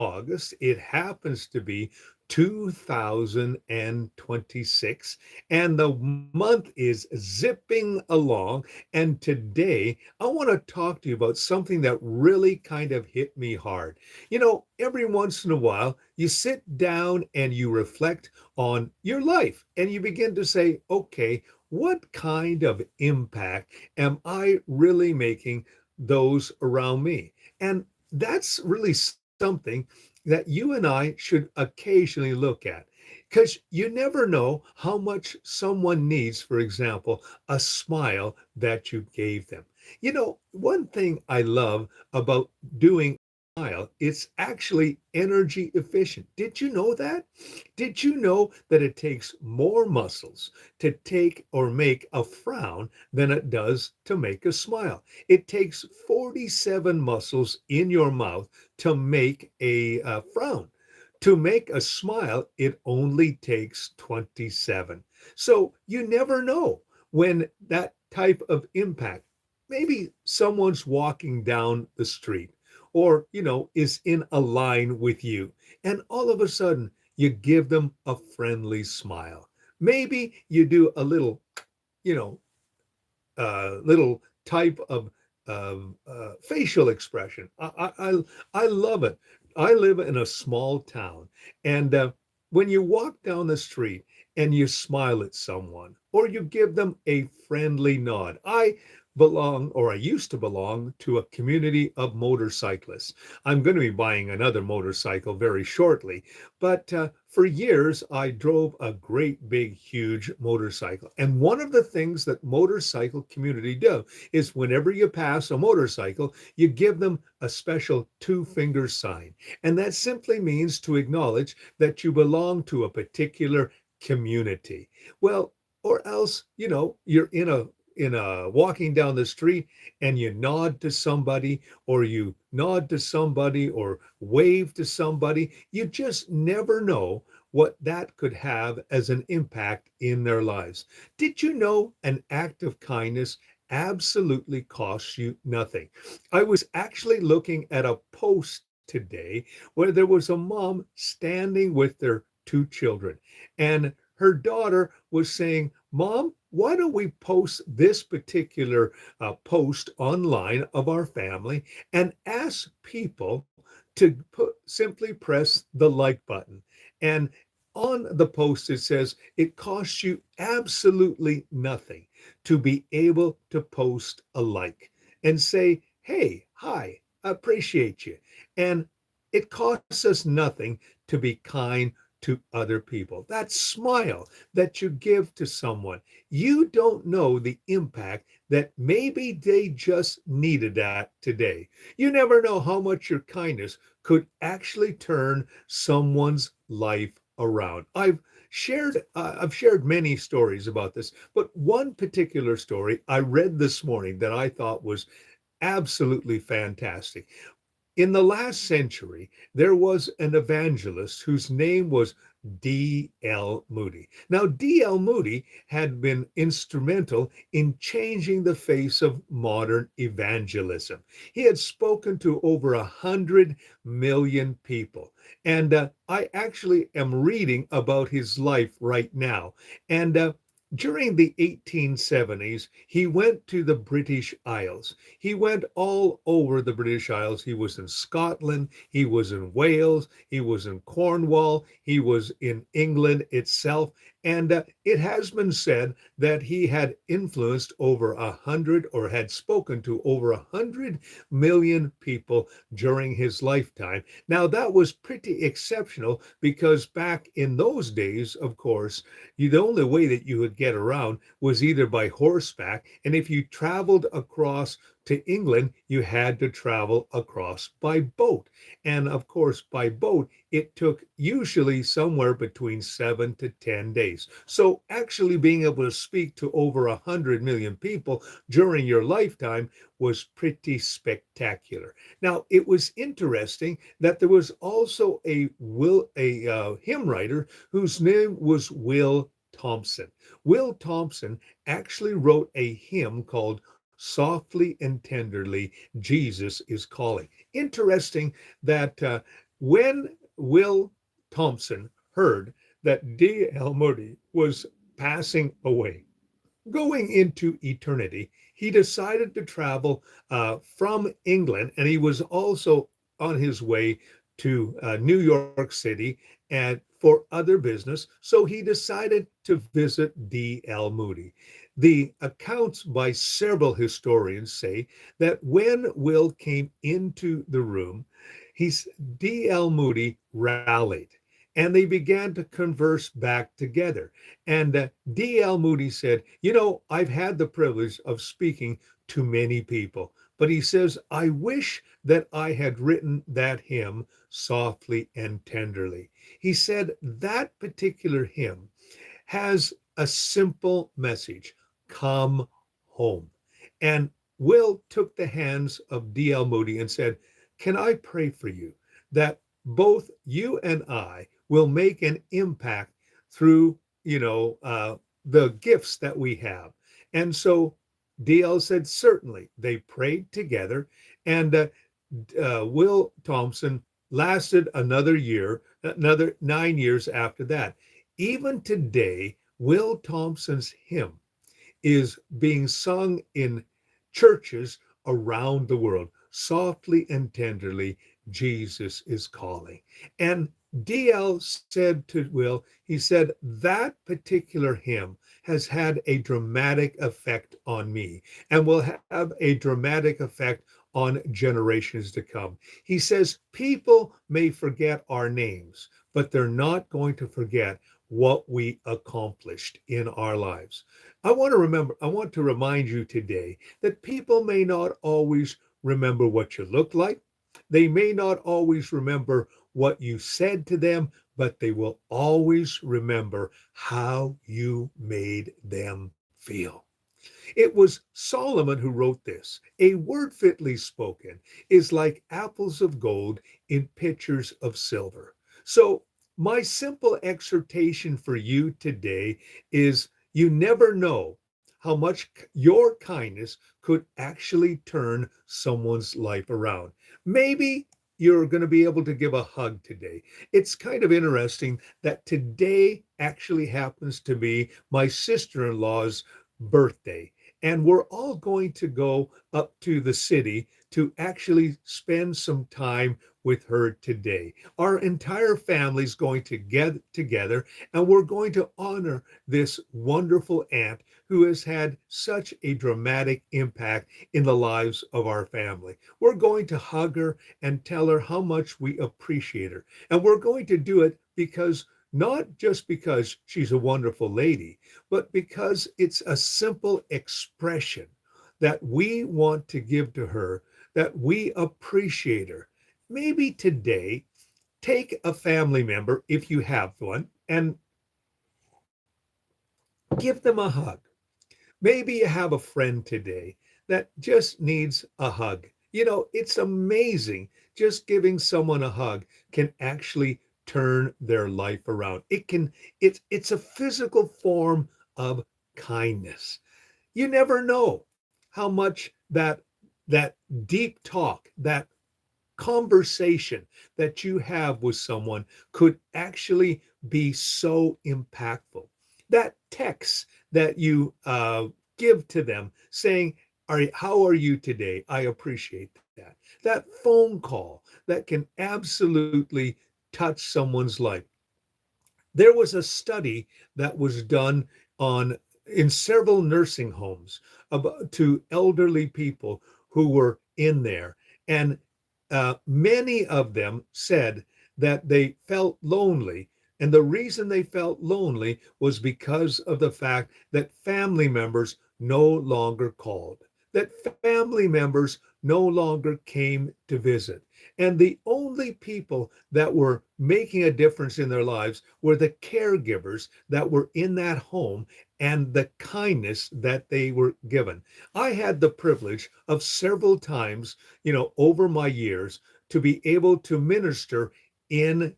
August. It happens to be 2026, and the month is zipping along. And today, I want to talk to you about something that really kind of hit me hard. Every once in a while, you sit down and you reflect on your life, and you begin to say, okay, what kind of impact am I really making those around me? And that's really something that you and I should occasionally look at, because you never know how much someone needs, for example, a smile that you gave them. One thing I love about doing smile, it's actually energy efficient. Did you know that? Did you know that it takes more muscles to take or make a frown than it does to make a smile? It takes 47 muscles in your mouth to make a frown. To make a smile, it only takes 27. So you never know when that type of impact. Maybe someone's walking down the street or, is in a line with you, and all of a sudden you give them a friendly smile. Maybe you do a little, you know, little type of facial expression. I love it. I live in a small town, and when you walk down the street and you smile at someone or you give them a friendly nod, I used to belong to a community of motorcyclists. I'm going to be buying another motorcycle very shortly, but for years I drove a great big huge motorcycle. And one of the things that motorcycle community do is whenever you pass a motorcycle, you give them a special two-finger sign. And that simply means to acknowledge that you belong to a particular community. Well, or else, you're in a walking down the street and you nod to somebody, or you nod to somebody, or wave to somebody. You just never know what that could have as an impact in their lives. Did you know an act of kindness absolutely costs you nothing? I was actually looking at a post today where there was a mom standing with their two children, and her daughter was saying, Mom, why don't we post this particular post online of our family and ask people to simply press the like button? And on the post, it says it costs you absolutely nothing to be able to post a like and say, hey, hi, appreciate you. And it costs us nothing to be kind to other people. That smile that you give to someone, you don't know the impact that maybe they just needed that today. You never know how much your kindness could actually turn someone's life around. I've shared many stories about this, but one particular story I read this morning that I thought was absolutely fantastic. In the last century, there was an evangelist whose name was D.L. Moody. Now, D.L. Moody had been instrumental in changing the face of modern evangelism. He had spoken to over 100 million people. And I actually am reading about his life right now. And during the 1870s, he went to the British Isles. He went all over the British Isles. He was in Scotland, he was in Wales, he was in Cornwall, he was in England itself. And it has been said that he had influenced over 100, or had spoken to over 100 million people during his lifetime. Now, that was pretty exceptional because back in those days, of course, the only way that you would get around was either by horseback. And if you traveled across to England, you had to travel across by boat. And of course, by boat, it took usually somewhere between 7 to 10 days. So actually being able to speak to over 100 million people during your lifetime was pretty spectacular. Now, it was interesting that there was also a hymn writer whose name was Will Thompson. Will Thompson actually wrote a hymn called Softly and Tenderly, Jesus is Calling. Interesting that When Will Thompson heard that D.L. Moody was passing away, going into eternity, he decided to travel from England, and he was also on his way to New York City and for other business. So he decided to visit D.L. Moody. The accounts by several historians say that when Will came into the room, he's D.L. Moody rallied and they began to converse back together. And D.L. Moody said, "You know, I've had the privilege of speaking to many people, but he says, I wish that I had written that hymn softly and tenderly." He said that particular hymn has a simple message: come home. And Will took the hands of D.L. Moody and said, "Can I pray for you that both you and I will make an impact through, the gifts that we have?" And so DL said, "Certainly." They prayed together, and Will Thompson lasted another year, another 9 years after that. Even today, Will Thompson's hymn is being sung in churches around the world. Softly and tenderly, Jesus is calling. And DL said to Will, he said, that particular hymn has had a dramatic effect on me and will have a dramatic effect on generations to come. He says, people may forget our names, but they're not going to forget what we accomplished in our lives. I want to remind you today that people may not always remember what you look like. They may not always remember what you said to them, but they will always remember how you made them feel. It was Solomon who wrote this. A word fitly spoken is like apples of gold in pitchers of silver. So, my simple exhortation for you today is you never know how much your kindness could actually turn someone's life around. Maybe you're going to be able to give a hug today. It's kind of interesting that today actually happens to be my sister in law's birthday. And we're all going to go up to the city to actually spend some time with her today. Our entire family is going to get together and we're going to honor this wonderful aunt who has had such a dramatic impact in the lives of our family. We're going to hug her and tell her how much we appreciate her. And we're going to do it because not just because she's a wonderful lady, but because it's a simple expression that we want to give to her, that we appreciate her. Maybe today, take a family member, if you have one, and give them a hug. Maybe you have a friend today that just needs a hug. You know, it's amazing. Just giving someone a hug can actually turn their life around. It's a physical form of kindness. You never know how much that deep talk, that conversation that you have with someone could actually be so impactful. That text that you give to them saying, how are you today? I appreciate that. That phone call that can absolutely touch someone's life. There was a study that was done on in several nursing homes about, to elderly people who were in there. And many of them said that they felt lonely. And the reason they felt lonely was because of the fact that family members no longer called, that family members no longer came to visit. And the only people that were making a difference in their lives were the caregivers that were in that home and the kindness that they were given. I had the privilege of several times, over my years to be able to minister in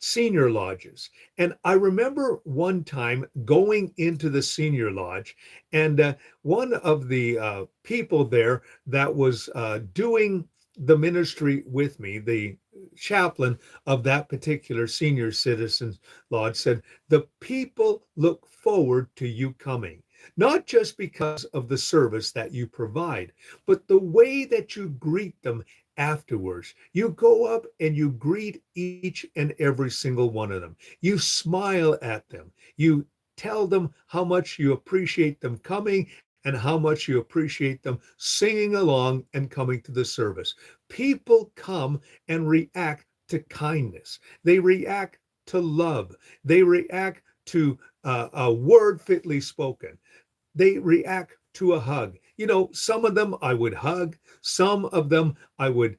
senior lodges. And I remember one time going into the senior lodge, and one of the people there that was doing the ministry with me, the chaplain of that particular senior citizens lodge said, the people look forward to you coming, not just because of the service that you provide, but the way that you greet them afterwards. You go up and you greet each and every single one of them. You smile at them. You tell them how much you appreciate them coming and how much you appreciate them singing along and coming to the service. People come and react to kindness. They react to love. They react to a word fitly spoken. They react to a hug. Some of them I would hug, some of them I would,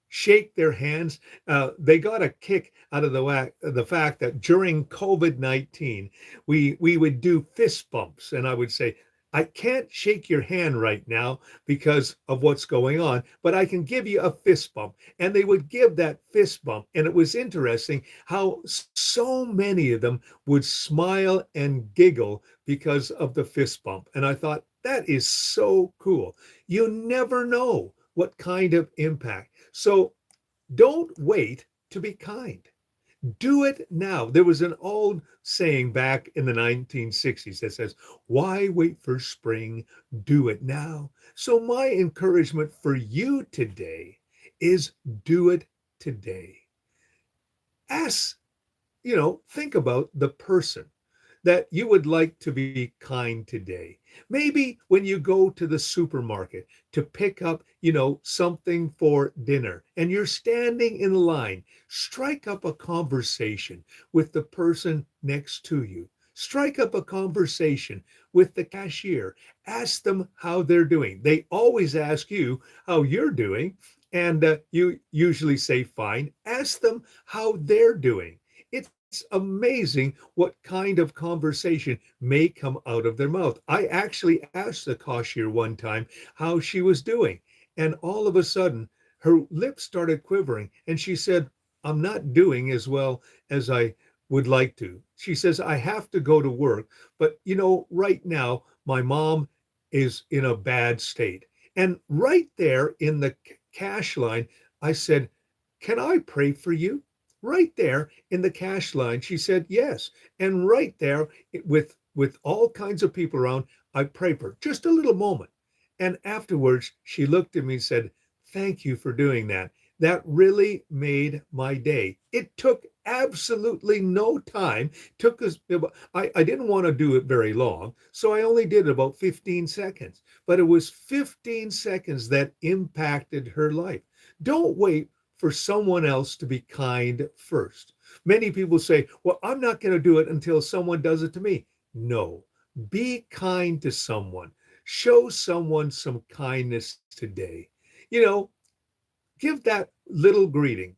shake their hands. They got a kick out of the fact that during COVID-19, we would do fist bumps, and I would say, I can't shake your hand right now because of what's going on, but I can give you a fist bump. And they would give that fist bump. And it was interesting how so many of them would smile and giggle because of the fist bump. And I thought, that is so cool. You never know what kind of impact. So don't wait to be kind. Do it now. There was an old saying back in the 1960s that says, why wait for spring? Do it now. So, my encouragement for you today is do it today. Ask, think about the person that you would like to be kind today. Maybe when you go to the supermarket to pick up, something for dinner and you're standing in line, strike up a conversation with the person next to you. Strike up a conversation with the cashier. Ask them how they're doing. They always ask you how you're doing, and you usually say fine. Ask them how they're doing. It's amazing what kind of conversation may come out of their mouth. I actually asked the cashier one time how she was doing, and all of a sudden her lips started quivering, and she said, I'm not doing as well as I would like to. She says, I have to go to work, but right now my mom is in a bad state. And right there in the cash line, I said, can I pray for you? Right there in the cash line, she said yes. And right there, with all kinds of people around, I prayed for her. Just a little moment. And afterwards, she looked at me and said, thank you for doing that. That really made my day. It took absolutely no time. Took us, I didn't want to do it very long, so I only did about 15 seconds. But it was 15 seconds that impacted her life. Don't wait for someone else to be kind first. Many people say, well, I'm not going to do it until someone does it to me. No, be kind to someone. Show someone some kindness today. You know, give that little greeting,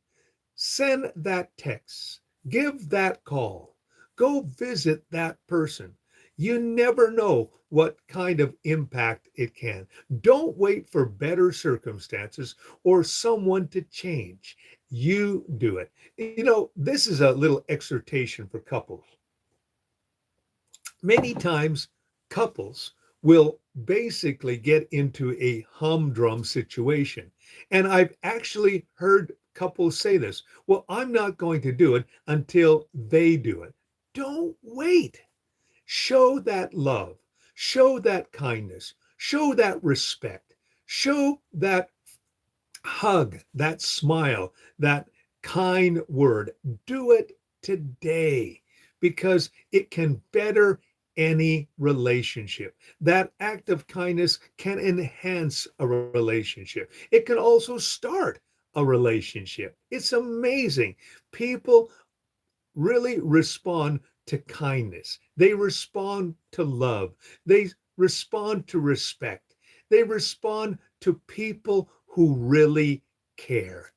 send that text, give that call, go visit that person. You never know what kind of impact it can. Don't wait for better circumstances or someone to change. You do it. This is a little exhortation for couples. Many times, couples will basically get into a humdrum situation. And I've actually heard couples say this, well, I'm not going to do it until they do it. Don't wait. Show that love, show that kindness, show that respect, show that hug, that smile, that kind word. Do it today because it can better any relationship. That act of kindness can enhance a relationship. It can also start a relationship. It's amazing. People really respond to kindness. They respond to love. They respond to respect. They respond to people who really care.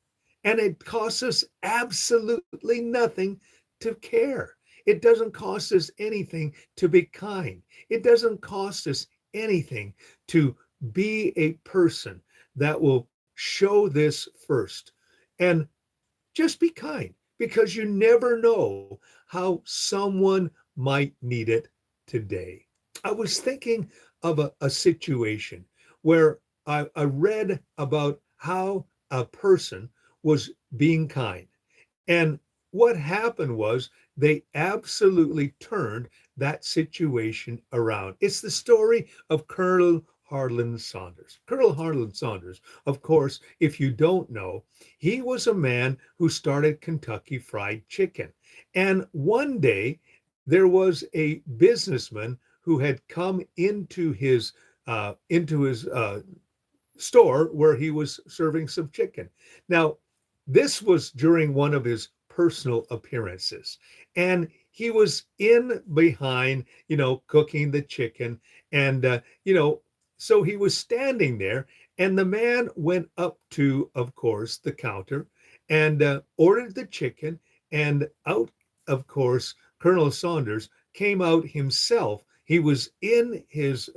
And it costs us absolutely nothing to care. It doesn't cost us anything to be kind. It doesn't cost us anything to be a person that will show this first. And just be kind because you never know how someone might need it today. I was thinking of a situation where I read about how a person was being kind. And what happened was they absolutely turned that situation around. It's the story of Colonel Harlan Saunders. Colonel Harlan Saunders, of course, if you don't know, he was a man who started Kentucky Fried Chicken. And one day there was a businessman who had come into his store where he was serving some chicken. Now, this was during one of his personal appearances, and he was in behind, cooking the chicken, and so he was standing there, and the man went up to, of course, the counter and ordered the chicken, and out, of course, Colonel Saunders came out himself. He was in his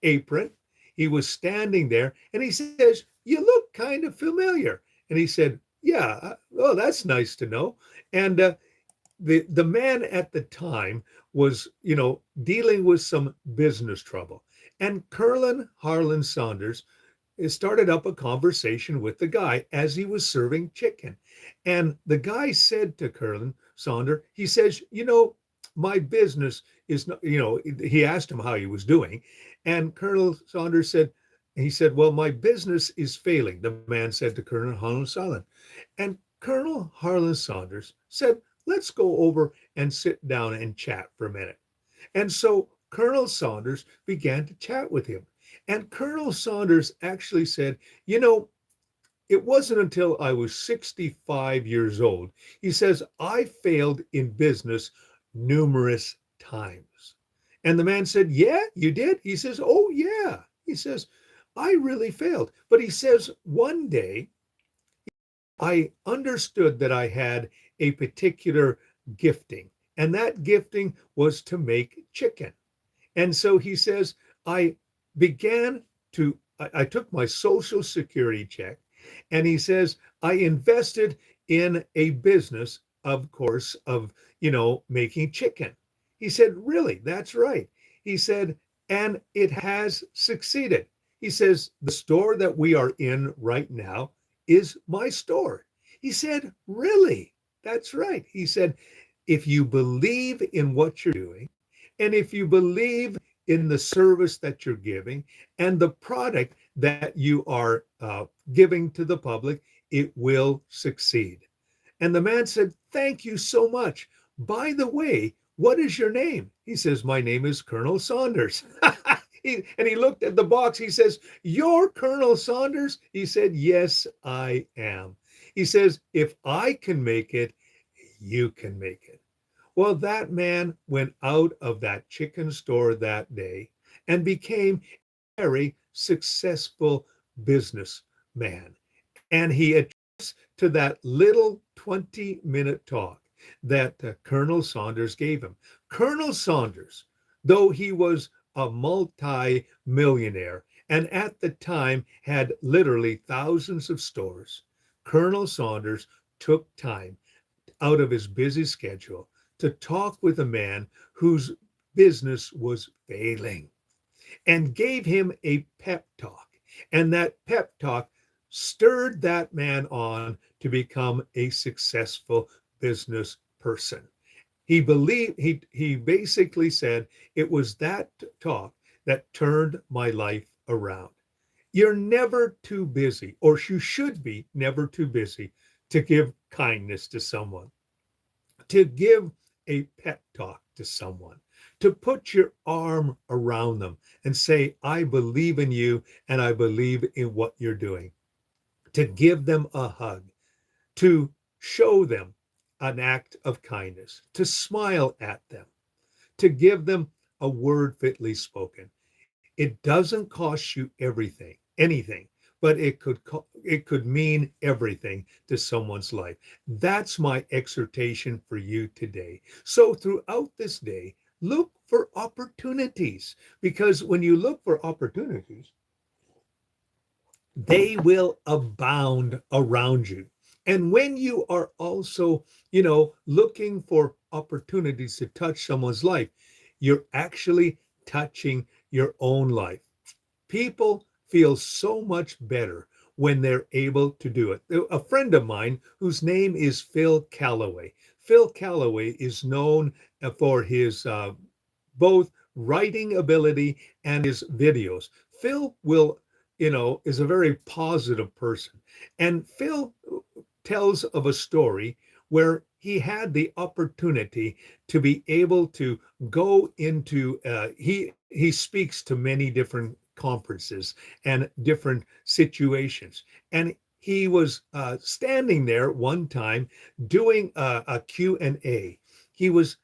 apron. He was standing there and he says, "You look kind of familiar." And he said, "Yeah, oh, that's nice to know." And the man at the time was, dealing with some business trouble. And Colonel Harlan Saunders started up a conversation with the guy as he was serving chicken. And the guy said to Colonel Saunders, he says, "My business is not," he asked him how he was doing. And Colonel Saunders said, he said, "Well, my business is failing," the man said to Colonel Harlan Saunders. And Colonel Harlan Saunders said, "Let's go over and sit down and chat for a minute." And so Colonel Saunders began to chat with him. And Colonel Saunders actually said, "It wasn't until I was 65 years old," he says, "I failed in business numerous times." And the man said, "Yeah, you did?" He says, "Oh, yeah." He says, "I really failed." But he says, "One day I understood that I had a particular gifting, and that gifting was to make chicken." And so he says, I began I took my social security check, and he says, I invested in a business, of course, of, making chicken. He said, "Really? That's right." He said, "And it has succeeded." He says, "The store that we are in right now is my store." He said, "Really? That's right." He said, "If you believe in what you're doing, and if you believe in the service that you're giving and the product that you are giving to the public, it will succeed." And the man said, "Thank you so much. By the way, what is your name?" He says, "My name is Colonel Saunders." And he looked at the box. He says, "You're Colonel Saunders?" He said, "Yes, I am." He says, "If I can make it, you can make it." Well, that man went out of that chicken store that day and became a very successful businessman. And he attests to that little 20-minute talk that Colonel Saunders gave him. Colonel Saunders, though he was a multi-millionaire and at the time had literally thousands of stores, Colonel Saunders took time out of his busy schedule to talk with a man whose business was failing and gave him a pep talk. And that pep talk stirred that man on to become a successful business person. He basically said it was that talk that turned my life around. You're never too busy, or you should be never too busy to give kindness to someone, to give a pep talk to someone, to put your arm around them and say, "I believe in you and I believe in what you're doing," to give them a hug, to show them an act of kindness, to smile at them, to give them a word fitly spoken. It doesn't cost you anything, but it could mean everything to someone's life. That's my exhortation for you today. So throughout this day, look for opportunities, because when you look for opportunities, they will abound around you. And when you are also, looking for opportunities to touch someone's life, you're actually touching your own life. People feel so much better when they're able to do it. A friend of mine whose name is Phil Callaway. Phil Callaway is known for his both writing ability and his videos. Phil will, is a very positive person. And Phil tells of a story where he had the opportunity to be able to go into he speaks to many different conferences and different situations, and he was standing there one time doing a Q&A. He was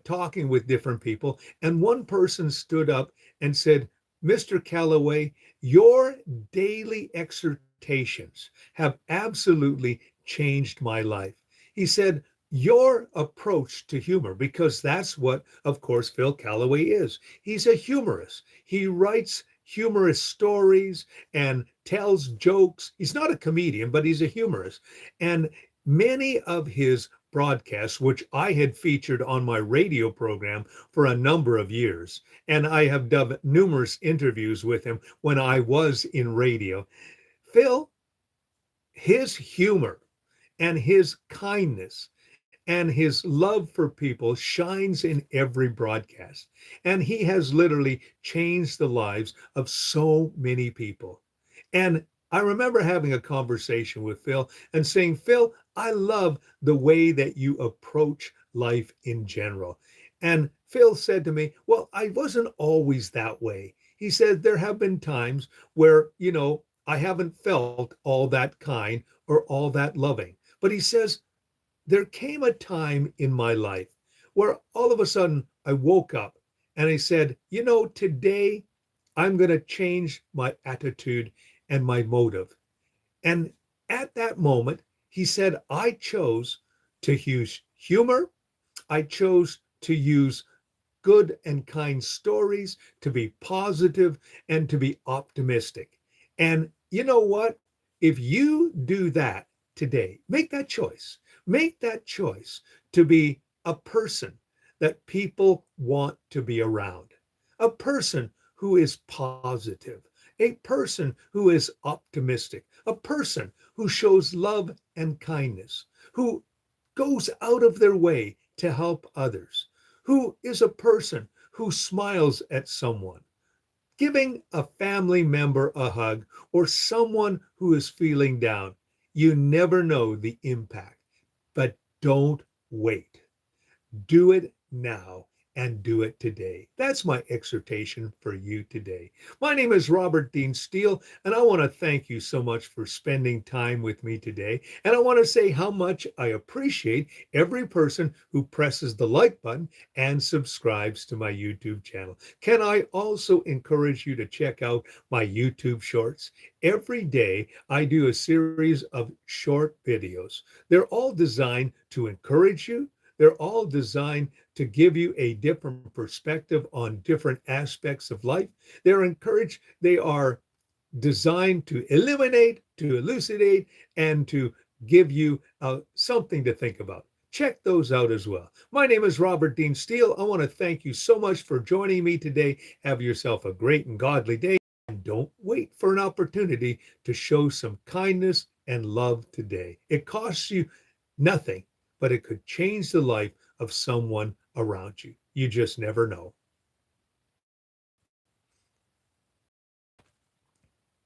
talking with different people, and one person stood up and said, Mr. Callaway, your daily exhortations have absolutely changed my life. He said, your approach to humor, because that's what, of course, Phil Callaway is. He's a humorist. He writes humorous stories and tells jokes. He's not a comedian, but he's a humorist. And many of his broadcasts, which I had featured on my radio program for a number of years, and I have done numerous interviews with him when I was in radio. Phil, his humor and his kindness and his love for people shines in every broadcast. And he has literally changed the lives of so many people. And I remember having a conversation with Phil and saying, Phil, I love the way that you approach life in general. And Phil said to me, well, I wasn't always that way. He said, there have been times where, I haven't felt all that kind or all that loving. But he says, there came a time in my life where all of a sudden I woke up and I said, today I'm going to change my attitude and my motive. And at that moment, he said, I chose to use humor. I chose to use good and kind stories, to be positive and to be optimistic. And you know what? If you do that today, make that choice. Make that choice to be a person that people want to be around, a person who is positive, a person who is optimistic, a person who shows love and kindness, who goes out of their way to help others, who is a person who smiles at someone, giving a family member a hug or someone who is feeling down. You never know the impact, but don't wait. Do it now and do it today. That's my exhortation for you today. My name is Robert Dean Steele, and I want to thank you so much for spending time with me today. And I want to say how much I appreciate every person who presses the like button and subscribes to my YouTube channel. Can I also encourage you to check out my YouTube shorts? Every day, I do a series of short videos. They're all designed to encourage you. They're all designed to give you a different perspective on different aspects of life. They are designed to eliminate, to elucidate, and to give you something to think about. Check those out as well. My name is Robert Dean Steele. I want to thank you so much for joining me today. Have yourself a great and godly day. And don't wait for an opportunity to show some kindness and love today. It costs you nothing, but it could change the life of someone around you. You just never know.